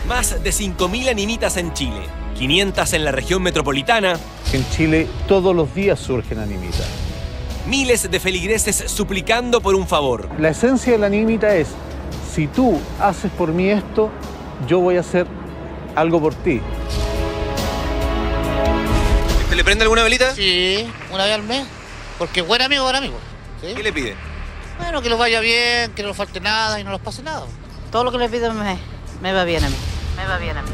Más de 5.000 animitas en Chile, 500 en la región metropolitana. En Chile todos los días surgen animitas. Miles de feligreses suplicando por un favor. La esencia de la animita es, si tú haces por mí esto, yo voy a hacer algo por ti. ¿Usted le prende alguna velita? Sí, una vez al mes, porque buen amigo, buen amigo. ¿Sí? ¿Qué le pide? Bueno, que los vaya bien, que no nos falte nada y no nos pase nada. Todo lo que le pido me va bien a mí, me va bien a mí.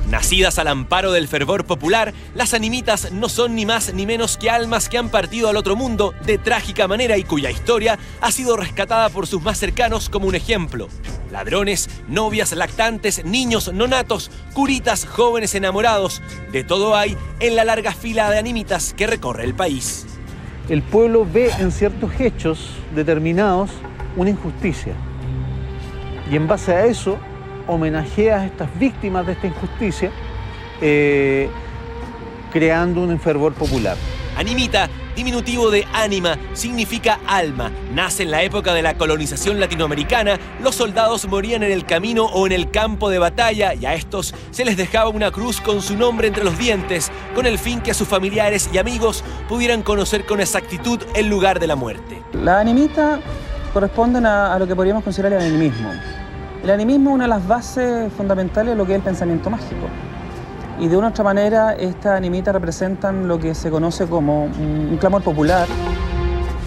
Nacidas al amparo del fervor popular, las animitas no son ni más ni menos que almas que han partido al otro mundo de trágica manera y cuya historia ha sido rescatada por sus más cercanos como un ejemplo. Ladrones, novias lactantes, niños nonatos, curitas, jóvenes enamorados, de todo hay en la larga fila de animitas que recorre el país. El pueblo ve en ciertos hechos determinados una injusticia y en base a eso homenajea a estas víctimas de esta injusticia, creando un fervor popular. Animita, diminutivo de ánima, significa alma. Nace en la época de la colonización latinoamericana. Los soldados morían en el camino o en el campo de batalla y a estos se les dejaba una cruz con su nombre entre los dientes, con el fin que sus familiares y amigos pudieran conocer con exactitud el lugar de la muerte. Las animitas corresponden a lo que podríamos considerar el animismo. El animismo es una de las bases fundamentales de lo que es el pensamiento mágico. Y de una u otra manera, estas animitas representan lo que se conoce como un clamor popular.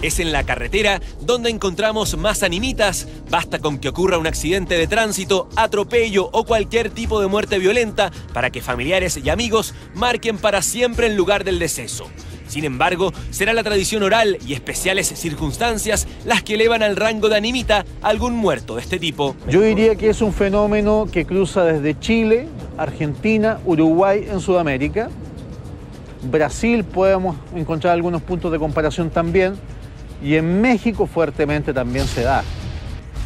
Es en la carretera donde encontramos más animitas. Basta con que ocurra un accidente de tránsito, atropello o cualquier tipo de muerte violenta para que familiares y amigos marquen para siempre el lugar del deceso. Sin embargo, será la tradición oral y especiales circunstancias las que elevan al rango de animita a algún muerto de este tipo. Yo diría que es un fenómeno que cruza desde Chile, Argentina, Uruguay en Sudamérica. Brasil podemos encontrar algunos puntos de comparación también. Y en México fuertemente también se da.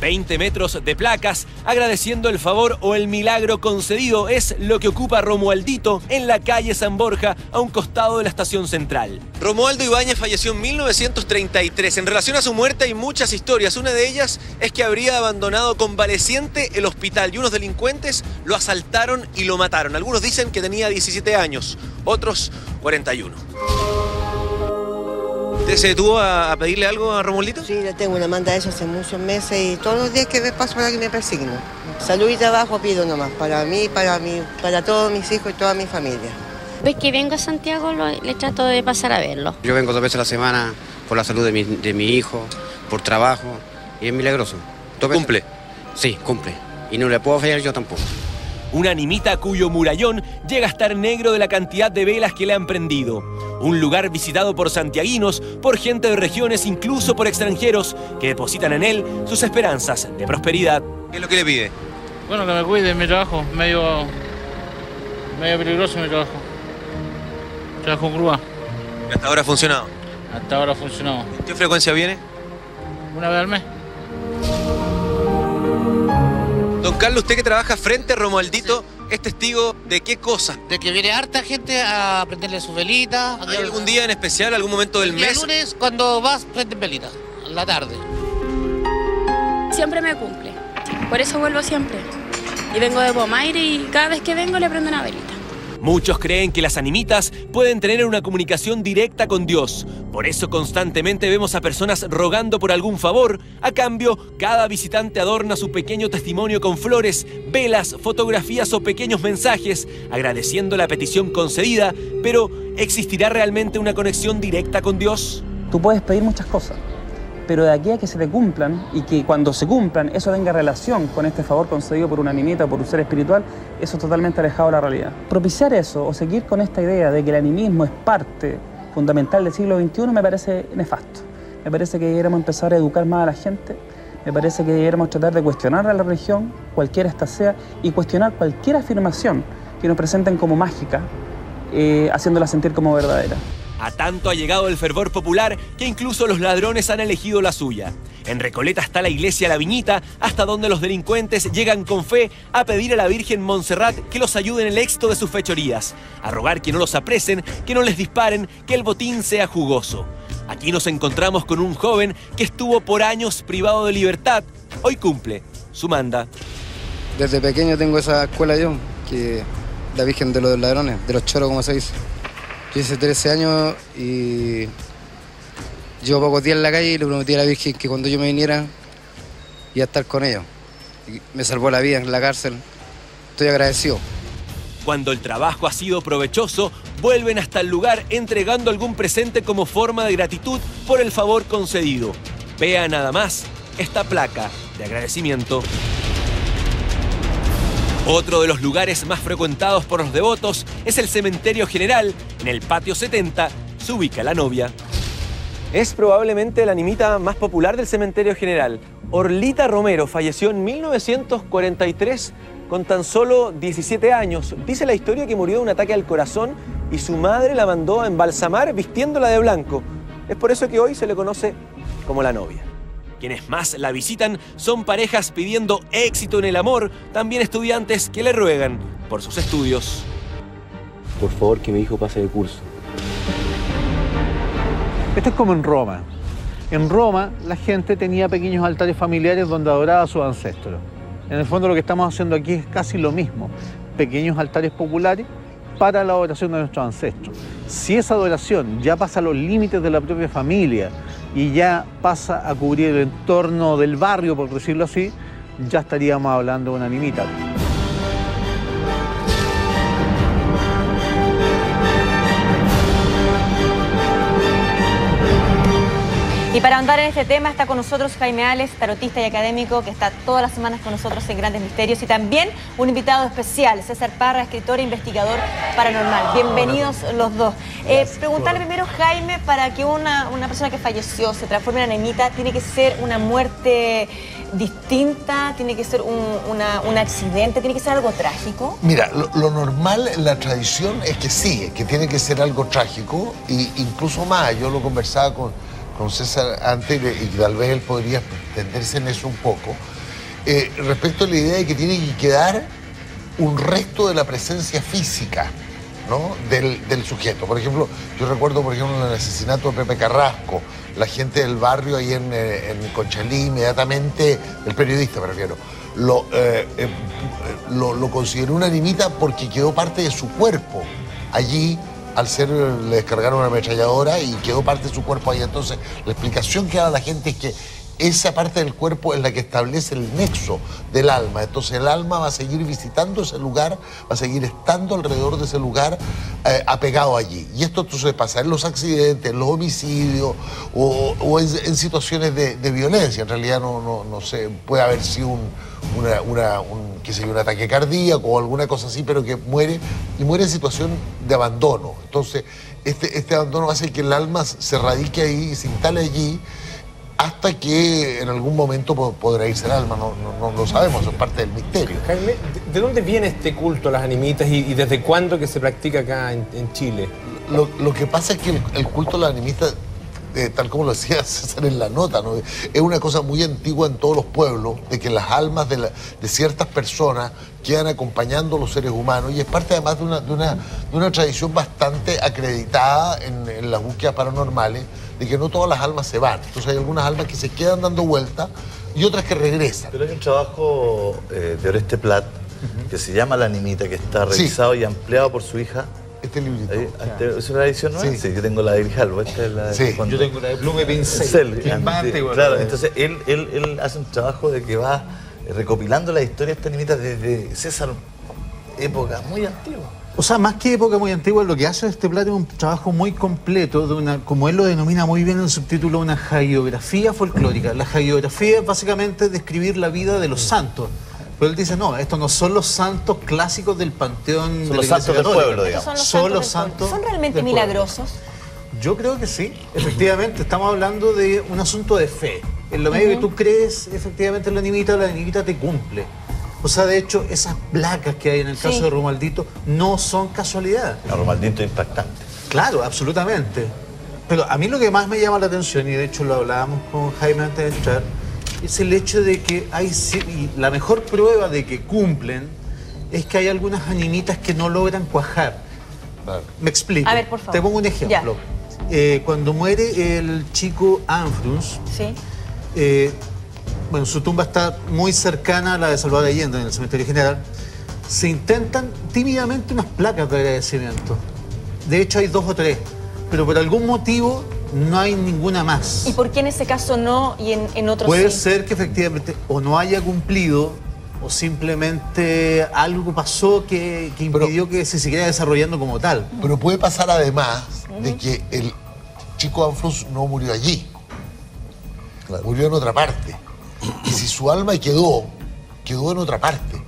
20 metros de placas agradeciendo el favor o el milagro concedido es lo que ocupa Romualdito en la calle San Borja, a un costado de la estación central. Romualdo Ibáñez falleció en 1933. En relación a su muerte hay muchas historias. Una de ellas es que habría abandonado convaleciente el hospital y unos delincuentes lo asaltaron y lo mataron. Algunos dicen que tenía 17 años, otros 41. ¿Usted se detuvo a pedirle algo a Romualdito? Sí, le tengo una manda de eso hace muchos meses y todos los días que me paso para que me persigno. Salud y trabajo pido nomás, para mí, para todos mis hijos y toda mi familia. Ves que vengo a Santiago, le trato de pasar a verlo. Yo vengo 2 veces a la semana por la salud de mi hijo, por trabajo, y es milagroso. ¿Cumple? Sí, cumple. Y no le puedo fallar yo tampoco. Una animita cuyo murallón llega a estar negro de la cantidad de velas que le han prendido. Un lugar visitado por santiaguinos, por gente de regiones, incluso por extranjeros, que depositan en él sus esperanzas de prosperidad. ¿Qué es lo que le pide? Bueno, que me cuide en mi trabajo, medio peligroso mi trabajo. Trabajo en grúa. ¿Y hasta ahora ha funcionado? Hasta ahora ha funcionado. ¿Qué frecuencia viene? Una vez al mes. Don Carlos, usted que trabaja frente a Romualdito, ¿es testigo de qué cosa? De que viene harta gente a prenderle sus velitas. ¿Hay algún día en especial, algún momento del mes? El lunes, cuando vas, prenden velitas, en la tarde. Siempre me cumple, por eso vuelvo siempre. Y vengo de Pomaire y cada vez que vengo le prendo una velita. Muchos creen que las animitas pueden tener una comunicación directa con Dios. Por eso constantemente vemos a personas rogando por algún favor. A cambio, cada visitante adorna su pequeño testimonio con flores, velas, fotografías o pequeños mensajes, agradeciendo la petición concedida. Pero, ¿existirá realmente una conexión directa con Dios? Tú puedes pedir muchas cosas, pero de aquí a que se te cumplan y que cuando se cumplan eso tenga relación con este favor concedido por una animita o por un ser espiritual, eso es totalmente alejado de la realidad. Propiciar eso o seguir con esta idea de que el animismo es parte fundamental del siglo XXI me parece nefasto. Me parece que deberíamos empezar a educar más a la gente, me parece que deberíamos tratar de cuestionar a la religión, cualquiera esta sea, y cuestionar cualquier afirmación que nos presenten como mágica, haciéndola sentir como verdadera. A tanto ha llegado el fervor popular que incluso los ladrones han elegido la suya. En Recoleta está la iglesia La Viñita, hasta donde los delincuentes llegan con fe a pedir a la Virgen Montserrat que los ayude en el éxito de sus fechorías, a rogar que no los apresen, que no les disparen, que el botín sea jugoso. Aquí nos encontramos con un joven que estuvo por años privado de libertad. Hoy cumple su manda. Desde pequeño tengo esa escuela yo, que la Virgen de los Ladrones, de los choros, como se dice. Yo hice 13 años y llevo pocos días en la calle y le prometí a la Virgen que cuando yo me viniera iba a estar con ellos. Y me salvó la vida en la cárcel. Estoy agradecido. Cuando el trabajo ha sido provechoso, vuelven hasta el lugar entregando algún presente como forma de gratitud por el favor concedido. Vea nada más esta placa de agradecimiento. Otro de los lugares más frecuentados por los devotos es el Cementerio General. En el patio 70 se ubica la novia. Es probablemente la animita más popular del Cementerio General. Orlita Romero falleció en 1943 con tan solo 17 años. Dice la historia que murió de un ataque al corazón y su madre la mandó a embalsamar vistiéndola de blanco. Es por eso que hoy se le conoce como la novia. Quienes más la visitan son parejas pidiendo éxito en el amor, también estudiantes que le ruegan por sus estudios. Por favor, que mi hijo pase de curso. Esto es como en Roma. En Roma la gente tenía pequeños altares familiares donde adoraba a sus ancestros. En el fondo lo que estamos haciendo aquí es casi lo mismo. Pequeños altares populares para la adoración de nuestros ancestros. Si esa adoración ya pasa a los límites de la propia familia y ya pasa a cubrir el entorno del barrio, por decirlo así, ya estaríamos hablando de una animita. Y para ahondar en este tema está con nosotros Jaime Ales, tarotista y académico, que está todas las semanas con nosotros en Grandes Misterios. Y también un invitado especial, César Parra, escritor e investigador paranormal. Bienvenidos los dos. Preguntarle primero, Jaime, para que una persona que falleció se transforme en animita, ¿tiene que ser una muerte distinta? ¿Tiene que ser un accidente? ¿Tiene que ser algo trágico? Mira, lo normal en la tradición es que sí, que tiene que ser algo trágico, e incluso más. Yo lo conversaba con César antes y tal vez él podría extenderse en eso un poco, respecto a la idea de que tiene que quedar un resto de la presencia física, ¿no? del sujeto. Por ejemplo, yo recuerdo, por ejemplo, el asesinato de Pepe Carrasco, la gente del barrio ahí en Conchalí, inmediatamente, el periodista me refiero, lo consideró una animita porque quedó parte de su cuerpo allí. Le descargaron una ametralladora y quedó parte de su cuerpo ahí. Entonces, la explicación que da la gente es que esa parte del cuerpo es la que establece el nexo del alma. Entonces, el alma va a seguir visitando ese lugar, va a seguir estando alrededor de ese lugar, apegado allí. Y esto entonces pasa en los accidentes, en los homicidios o en situaciones de violencia. En realidad, no sé, puede haber sido un ataque cardíaco o alguna cosa así, pero que muere en situación de abandono. Entonces, este abandono hace que el alma se radique ahí, se instale allí, hasta que en algún momento podrá irse el alma. No lo sabemos, es parte del misterio. Jaime, ¿de dónde viene este culto a las animitas y desde cuándo que se practica acá en Chile? Lo que pasa es que el culto a las animitas, tal como lo decía César en la nota, ¿no? Es una cosa muy antigua en todos los pueblos, de que las almas de ciertas personas quedan acompañando a los seres humanos, y es parte además de una tradición bastante acreditada en las búsquedas paranormales, de que no todas las almas se van. Entonces hay algunas almas que se quedan dando vueltas y otras que regresan. Pero hay un trabajo de Oreste Plat que se llama La Animita, que está revisado y ampliado por su hija. Este librito. ¿Es una edición nueva? Sí, yo tengo la de Grijalvo. Esta es la de yo tengo la de Blume Pincel. Claro, entonces él hace un trabajo de que va recopilando la historia de esta animita desde César, época muy antigua. O sea, más que época muy antigua, lo que hace este Plat es un trabajo muy completo, como él lo denomina muy bien en el subtítulo, una hagiografía folclórica. La hagiografía es básicamente describir la vida de los santos. Pero él dice, no, estos no son los santos clásicos del panteón. Son los santos del pueblo, digamos. Son los santos. ¿Son realmente milagrosos? Yo creo que sí, efectivamente. Estamos hablando de un asunto de fe. En lo medio que tú crees, efectivamente, en la animita te cumple. O sea, de hecho, esas placas que hay en el caso de Romualdito no son casualidad. Romualdito es impactante. Claro, absolutamente. Pero a mí lo que más me llama la atención, y de hecho lo hablábamos con Jaime antes de entrar, es el hecho de que y la mejor prueba de que cumplen es que hay algunas animitas que no logran cuajar. Me explico. A ver, por favor. Te pongo un ejemplo. Cuando muere el chico Anfrus, bueno, su tumba está muy cercana a la de Salvador Allende, en el cementerio general. Se intentan tímidamente unas placas de agradecimiento. De hecho hay 2 o 3, pero por algún motivo no hay ninguna más. ¿Y por qué en ese caso no y en otros Puede sí? ser que efectivamente o no haya cumplido o simplemente algo pasó que impidió que se siguiera desarrollando como tal. Pero puede pasar además de que el chico Anflus no murió allí, murió en otra parte. Y si su alma quedó en otra parte,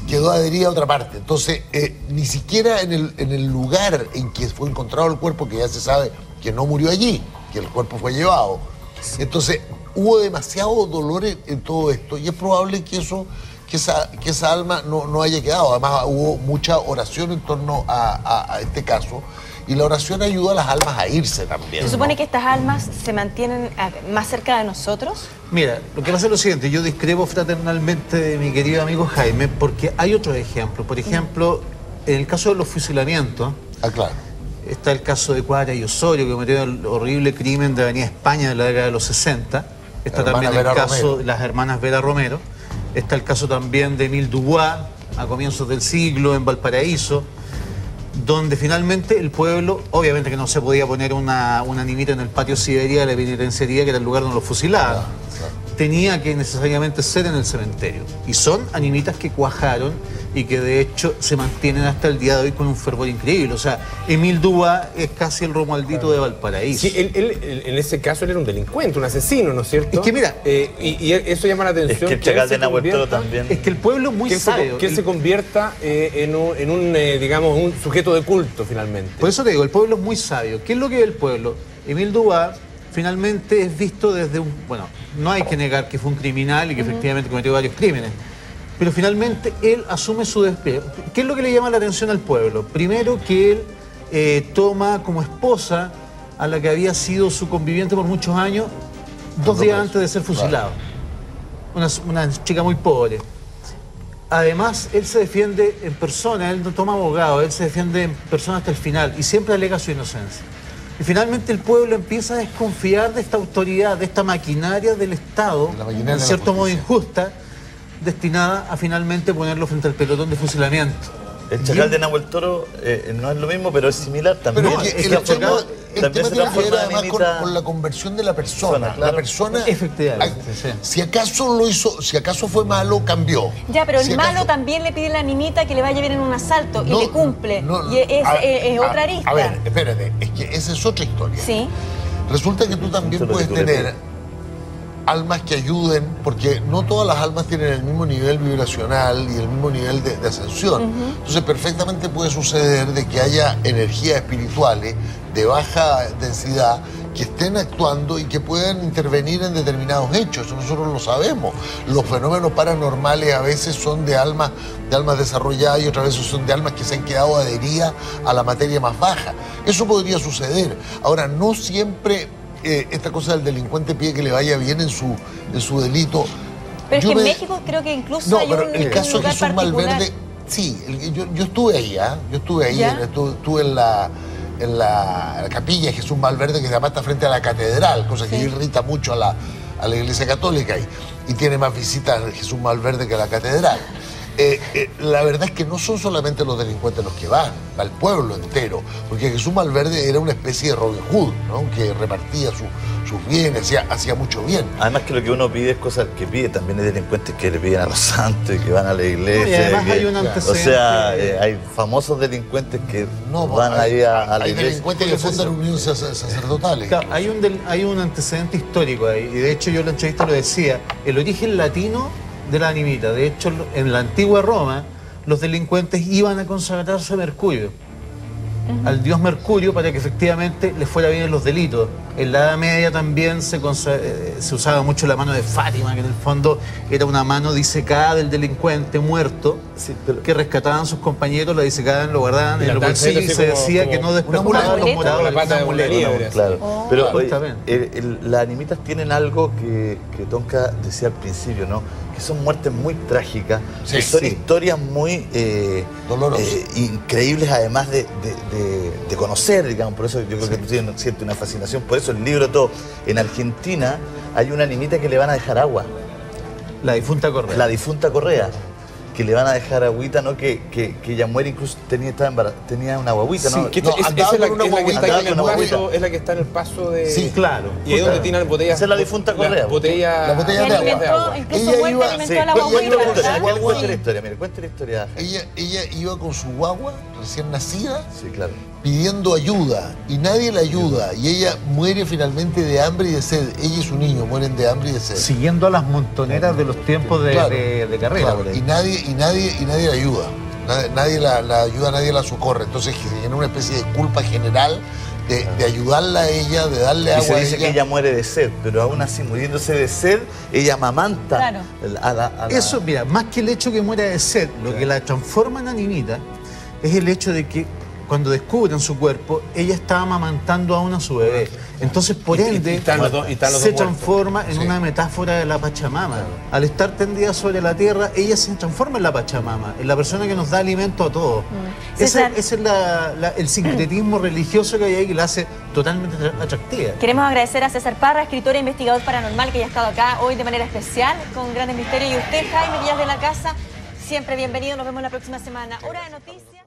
quedó adherida a otra parte. Entonces, ni siquiera en el lugar en que fue encontrado el cuerpo, que ya se sabe que no murió allí, que el cuerpo fue llevado. Entonces, hubo demasiado dolor en todo esto y es probable que esa alma no haya quedado. Además, hubo mucha oración en torno a este caso. Y la oración ayuda a las almas a irse también. ¿Se supone que estas almas se mantienen más cerca de nosotros? Mira, lo que pasa es lo siguiente, yo discrepo fraternalmente de mi querido amigo Jaime, porque hay otros ejemplos. Por ejemplo, en el caso de los fusilamientos, claro, está el caso de Cuadra y Osorio, que cometió el horrible crimen de Avenida España en la década de los 60. Está también el caso de las hermanas Vera Romero. Está el caso también de Émile Dubois, a comienzos del siglo, en Valparaíso, donde finalmente el pueblo, obviamente que no se podía poner una animita en el patio Siberia de la penitenciaría, que era el lugar donde los fusilaban, tenía que necesariamente ser en el cementerio. Y son animitas que cuajaron y que de hecho se mantienen hasta el día de hoy con un fervor increíble. O sea, Émile Dubois es casi el Romualdito de Valparaíso. Sí, él en ese caso él era un delincuente, un asesino, ¿no es cierto? Es que mira... y eso llama la atención. Es que el Chacal de Nahuel Toro también... Es que el pueblo es muy sabio. Que él se convierta en un sujeto de culto, finalmente. Por eso te digo, el pueblo es muy sabio. ¿Qué es lo que es el pueblo? Émile Dubois finalmente es visto desde un... Bueno, no hay que negar que fue un criminal y que efectivamente cometió varios crímenes. Pero finalmente él asume su despegue. ¿Qué es lo que le llama la atención al pueblo? Primero que él toma como esposa a la que había sido su conviviente por muchos años, 2 días antes de ser fusilado. Una chica muy pobre. Además, él se defiende en persona, él no toma abogado, él se defiende en persona hasta el final y siempre alega su inocencia. Y finalmente el pueblo empieza a desconfiar de esta autoridad, de esta maquinaria del Estado, en cierto modo injusta, destinada a finalmente ponerlo frente al pelotón de fusilamiento. El Chacal de Nahuel Toro no es lo mismo, pero es similar también. Pero el tema tiene que ver además con la conversión de la persona. Claro. La persona, efectivamente, si acaso lo hizo, si acaso fue malo, cambió. Ya, pero el malo también le pide a la animita que le vaya bien en un asalto y le cumple. Y es otra arista. A ver, espérate, es que esa es otra historia. Sí. Resulta que tú también puedes tener almas que ayuden, porque no todas las almas tienen el mismo nivel vibracional y el mismo nivel de ascensión. Entonces perfectamente puede suceder de que haya energías espirituales de baja densidad que estén actuando y que puedan intervenir en determinados hechos. Eso nosotros lo sabemos. Los fenómenos paranormales a veces son de almas desarrolladas y otras veces son de almas que se han quedado adheridas a la materia más baja. Eso podría suceder. Ahora, no siempre esta cosa del delincuente pide que le vaya bien en su delito. Pero es que en México creo que incluso hay el caso de Jesús Malverde, sí, yo estuve ahí, yo estuve ahí, estuve en la capilla de Jesús Malverde, que además está frente a la catedral, cosa que irrita mucho a la Iglesia Católica, y tiene más visitas Jesús Malverde que la catedral. La verdad es que no son solamente los delincuentes los que van, va el pueblo entero, porque Jesús Malverde era una especie de Robin Hood, ¿no? Que repartía sus bienes, hacía mucho bien. Además que lo que uno pide es cosas que pide, también hay delincuentes que le piden a los santos, que van a la iglesia. Y además hay un antecedente. O sea, hay famosos delincuentes que van ahí a la iglesia. Hay delincuentes que fundan uniones sacerdotales. Claro, hay un antecedente histórico ahí, y de hecho yo en la entrevista lo decía, el origen latino de la animita. De hecho, en la antigua Roma, los delincuentes iban a consagrarse a Mercurio, al dios Mercurio, para que efectivamente les fuera bien en los delitos. En la Edad Media también se usaba mucho la mano de Fátima, que en el fondo era una mano disecada del delincuente muerto, que rescataban sus compañeros, la disecaban, lo guardaban en el bolsillo y se decía que no despertaban los moradores. Claro. Pero las animitas tienen algo que Tonka decía al principio, ¿no? Que son muertes muy trágicas, que son historias muy dolorosas, increíbles, además de conocer, digamos. Por eso yo creo que tú sientes una fascinación por eso. eso, el libro, todo. En Argentina hay una niñita que le van a dejar agua. La difunta Correa. La difunta Correa. Que le van a dejar agüita, ¿no? Que ella muere, incluso tenía una guaguita, ¿no? Sí, que esa es la que está en el paso de... Sí, claro. Y ahí es donde tienen botellas... Esa es la difunta Correa. La botella de agua. Incluso muerte alimentó a la guaguita, ¿verdad? Cuente la historia, mire, cuente la historia. Ella iba con su guagua recién nacida, sí, claro, pidiendo ayuda, y nadie la ayuda, y ella muere finalmente de hambre y de sed. Ella y su niño mueren de hambre y de sed. Siguiendo a las montoneras de los tiempos de carrera. Claro, y nadie la ayuda. Nadie la ayuda, nadie la socorre. Entonces se genera una especie de culpa general de ayudarla a ella, de darle agua a ella. Y se dice que ella muere de sed, pero aún así, muriéndose de sed, ella amamanta. Claro. Eso, mira, más que el hecho que muera de sed, lo que la transforma en Aninita es el hecho de que cuando descubren su cuerpo, ella estaba amamantando aún a su bebé. Entonces, por ende, se transforma en una metáfora de la Pachamama. Al estar tendida sobre la tierra, ella se transforma en la Pachamama, en la persona que nos da alimento a todos. Ese es el sincretismo religioso que hay ahí, que la hace totalmente atractiva. Queremos agradecer a César Parra, escritor e investigador paranormal, que ya ha estado acá hoy de manera especial con Grandes Misterios. Y usted, Jaime, que ya es de la casa, siempre bienvenido. Nos vemos la próxima semana. Hora de Noticias.